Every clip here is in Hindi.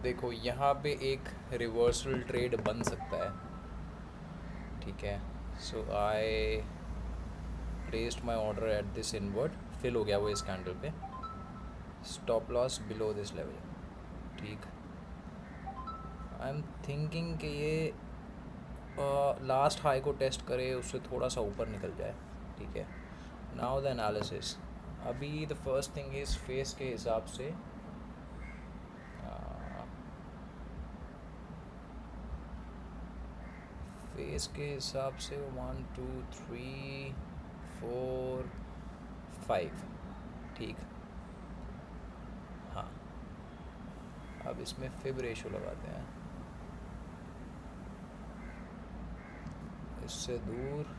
देखो यहाँ पे एक रिवर्सल ट्रेड बन सकता है, ठीक है। So I placed my order at this invert, fill हो गया वो इस कैंडल पे। Stop loss below this level, ठीक। आई एम थिंकिंग कि ये लास्ट हाई को टेस्ट करे, उससे थोड़ा सा ऊपर निकल जाए, ठीक है। Now the analysis. अभी the first thing is phase के हिसाब से फेस के हिसाब से 1 2 3 4 5, ठीक। हाँ, अब इसमें फिब रेशो लगाते हैं, इससे दूर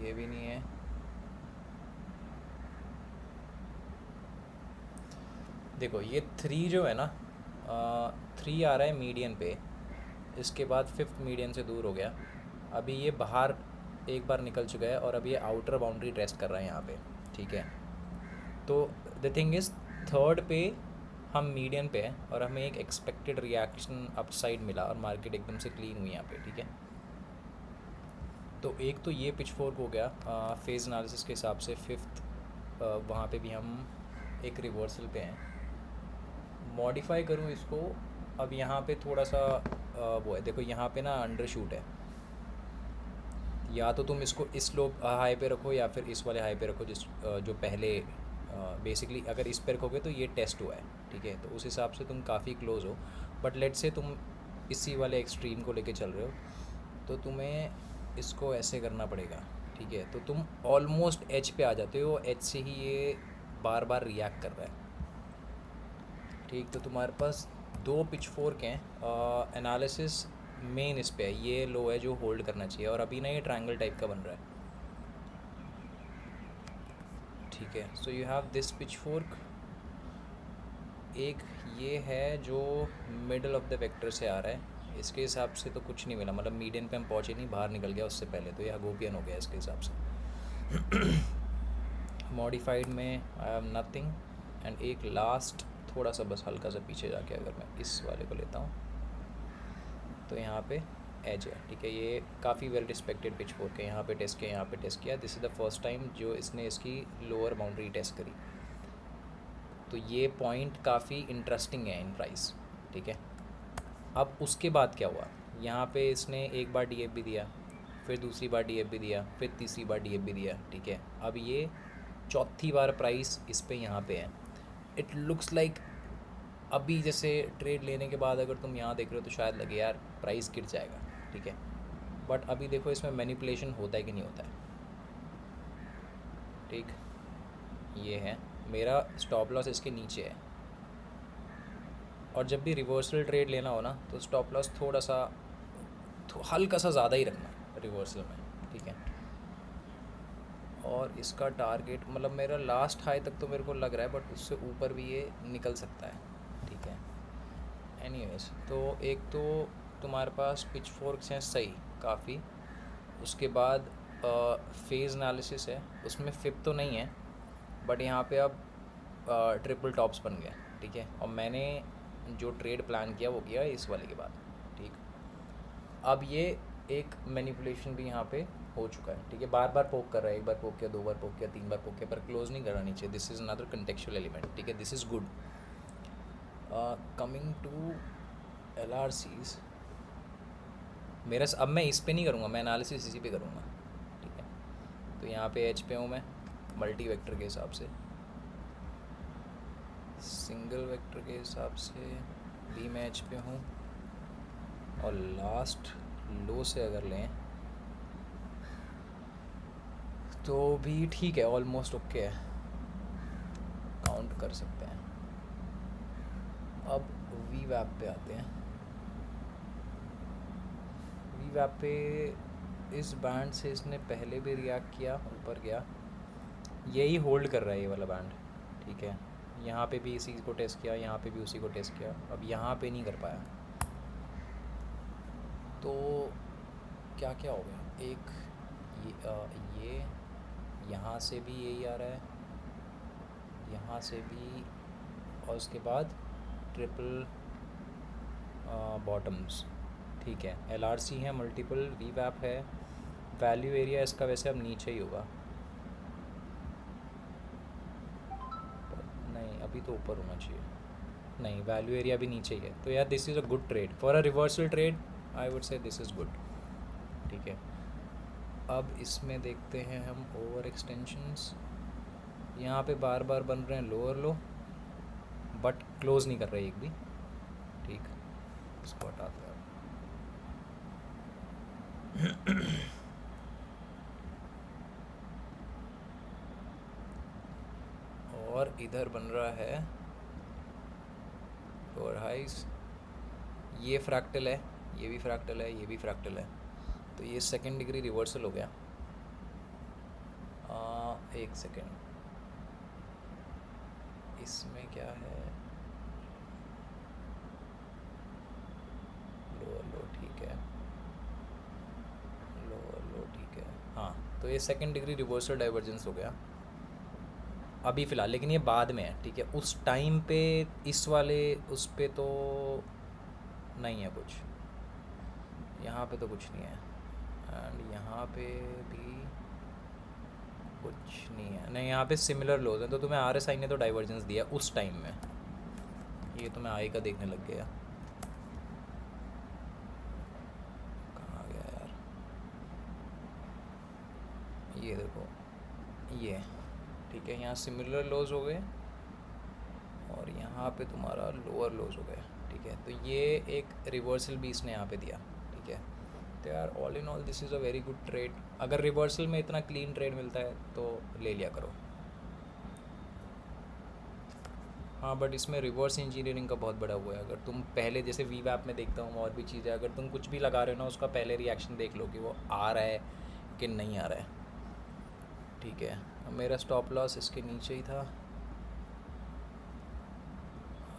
ये भी नहीं है। देखो ये 3 जो है ना, 3 आ रहा है मीडियन पे, इसके बाद फिफ्थ मीडियन से दूर हो गया। अभी ये बाहर एक बार निकल चुका है और अभी ये आउटर बाउंड्री टेस्ट कर रहा है यहाँ पे, ठीक है। तो द थिंग इज़, थर्ड पे हम मीडियन पे हैं और हमें एक एक्सपेक्टेड रिएक्शन अपसाइड मिला और मार्केट एकदम से क्लीन हुई यहाँ पे, ठीक है। तो एक तो ये पिच फोर्क हो गया फेज़ एनालिसिस के हिसाब से। फिफ्थ वहाँ पे भी हम एक रिवर्सल पे हैं। मॉडिफाई करूँ इसको, अब यहाँ पे थोड़ा सा वो है, देखो यहाँ पे ना अंडर शूट है। या तो तुम इसको इस लो हाई पे रखो या फिर इस वाले हाई पे रखो, जिस जो पहले बेसिकली अगर इस पे रखोगे तो ये टेस्ट हुआ है, ठीक है। तो उस हिसाब से तुम काफ़ी क्लोज हो। बट लेट से तुम इसी वाले एक्सट्रीम को लेके चल रहे हो, तो तुम्हें इसको ऐसे करना पड़ेगा, ठीक है। तो तुम ऑलमोस्ट एच पे आ जाते हो, एच से ही ये बार बार रिएक्ट कर रहा है, ठीक। तो तुम्हारे पास 2 पिच फोर्क हैं। एनालिसिस मेन इस पे है, ये लो है जो होल्ड करना चाहिए, और अभी ना ये ट्रायंगल टाइप का बन रहा है, ठीक है। So you have this pitch fork. एक ये है जो मिडल ऑफ द वेक्टर से आ रहा है, इसके हिसाब से तो कुछ नहीं मिला, मतलब मीडियन पे हम पहुँचे नहीं, बाहर निकल गया उससे पहले, तो यह गोपियन हो गया इसके हिसाब से। मॉडिफाइड में आई हैव नथिंग। एंड एक लास्ट थोड़ा सा बस हल्का सा पीछे जाके अगर मैं इस वाले को लेता हूँ, तो यहाँ पे एज है, ठीक है। ये काफ़ी वेल रिस्पेक्टेड पिच फोर्क है, यहाँ पे टेस्ट किया, यहाँ पे टेस्ट किया। This is the first time जो इसने इसकी लोअर बाउंड्री टेस्ट करी, तो ये पॉइंट काफ़ी इंटरेस्टिंग है इन प्राइस, ठीक है। अब उसके बाद क्या हुआ, यहाँ पे इसने एक बार डीएफ भी दिया, फिर दूसरी बार डीएफ भी दिया, फिर तीसरी बार डीएफ भी दिया, ठीक है। अब ये चौथी बार प्राइस इस पे यहाँ पे है। इट लुक्स लाइक अभी जैसे ट्रेड लेने के बाद अगर तुम यहाँ देख रहे हो तो शायद लगे यार प्राइस गिर जाएगा, ठीक है। बट अभी देखो इसमें मैनिपुलेशन होता है कि नहीं होता है, ठीक। ये है मेरा स्टॉप लॉस, इसके नीचे है। और जब भी रिवर्सल ट्रेड लेना हो ना, तो स्टॉप लॉस थोड़ा सा हल्का सा ज़्यादा ही रखना रिवर्सल में, ठीक है। और इसका टारगेट मतलब मेरा लास्ट हाई तक तो मेरे को लग रहा है, बट उससे ऊपर भी ये निकल सकता है, ठीक है। एनीवेज, तो एक तो तुम्हारे पास पिच फोर्क्स हैं सही काफ़ी। उसके बाद फेज़ एनालिसिस है, उसमें फिप तो नहीं है, बट यहाँ पे अब ट्रिपल टॉप्स बन गए, ठीक है। और मैंने जो ट्रेड प्लान किया वो किया इस वाले के बाद, ठीक। अब ये एक मैनिपुलेशन भी यहाँ पे हो चुका है, ठीक है। बार बार पोक कर रहा है, एक बार पोक किया, 2 बार पोक किया, 3 बार पोक किया, पर क्लोज नहीं करना नीचे। This is another contextual element, ठीक है। This is good. Coming to L R Cs, मेरा अब मैं इस पे नहीं करूँगा, मैं एनालिसिस इसी पे करूँगा, ठीक है। तो यहाँ पे एच पे हूँ मैं मल्टी वेक्टर के हिसाब से, सिंगल वेक्टर के हिसाब से भी मैं एच पे हूँ। और लास्ट लो से अगर लें तो भी ठीक है, ऑलमोस्ट ओके है, काउंट कर सकते हैं। अब वी वैप पे आते हैं। वी वैप पे इस बैंड से इसने पहले भी रिएक्ट किया, ऊपर गया, यही होल्ड कर रहा है ये वाला बैंड, ठीक है। यहाँ पे भी इसी को टेस्ट किया, यहाँ पे भी उसी को टेस्ट किया, अब यहाँ पे नहीं कर पाया। तो क्या क्या हो गया, एक ये यहाँ से भी यही आ रहा है, यहाँ से भी, और उसके बाद ट्रिपल बॉटम्स। ठीक है, LRC है, मल्टीपल रीवैप है। वैल्यू एरिया इसका वैसे अब नीचे ही होगा, नहीं अभी तो ऊपर होना चाहिए, नहीं वैल्यू एरिया भी नीचे ही है। तो यार this is a good trade for a reversal trade, I would say this is good. ठीक है, अब इसमें देखते हैं हम ओवर एक्सटेंशंस। यहाँ पे बार बार बन रहे हैं लोअर लो, बट क्लोज नहीं कर रहे एक भी। ठीक, इसको हटाते हैं। और इधर बन रहा है लोअर हाइस, ये फ्रैक्टल है, ये भी फ्रैक्टल है, ये भी फ्रैक्टल है। तो ये सेकेंड डिग्री रिवर्सल हो गया। एक सेकेंड, इसमें क्या है, लोअर लो, ठीक है, लोअर लो, ठीक है। हाँ, तो ये सेकेंड डिग्री रिवर्सल डाइवर्जेंस हो गया अभी फ़िलहाल, लेकिन ये बाद में है। ठीक है, उस टाइम पे इस वाले उस पे तो नहीं है कुछ, यहाँ पे तो कुछ नहीं है, एंड यहाँ पे भी कुछ नहीं है। नहीं, यहाँ पे सिमिलर लोज हैं, तो तुम्हें RSI ने तो डाइवर्जेंस दिया उस टाइम में। ये तो मैं आई का देखने लग गया, कहाँ गया यार, ये देखो ये। ठीक है, यहाँ सिमिलर लोज हो गए और यहाँ पे तुम्हारा लोअर लोज हो गए। ठीक है, तो ये एक रिवर्सल भी इसने यहाँ पे दिया। ठीक है, तो यार all in all this is a very good trade. अगर रिवर्सल में इतना क्लीन ट्रेड मिलता है तो ले लिया करो। हाँ, बट इसमें रिवर्स इंजीनियरिंग का बहुत बड़ा हुआ है। अगर तुम पहले, जैसे वीवैप में देखता हूँ और भी चीज़ें, अगर तुम कुछ भी लगा रहे हो ना, उसका पहले रिएक्शन देख लो कि वो आ रहा है कि नहीं आ रहा है। ठीक है, मेरा स्टॉप लॉस इसके नीचे ही था।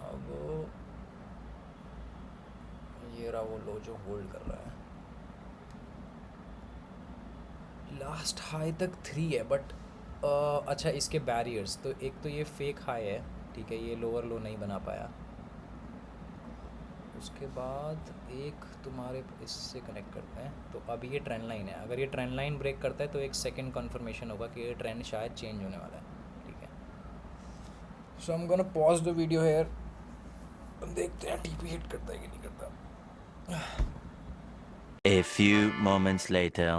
अब ये रहा वो लो जो होल्ड कर रहा है। लास्ट हाई तक 3 है, बट अच्छा इसके बैरियर्स, तो एक तो ये फेक हाई है। ठीक है, ये लोअर लो नहीं बना पाया। उसके बाद एक तुम्हारे इससे कनेक्ट करते हैं, तो अब ये ट्रेंड लाइन है। अगर ये ट्रेंड लाइन ब्रेक करता है तो एक सेकंड कंफर्मेशन होगा कि ये ट्रेंड शायद चेंज होने वाला है। ठीक है, so I am gonna pause the video here, देखते हैं TP हिट करता है कि नहीं करता। A few moments later.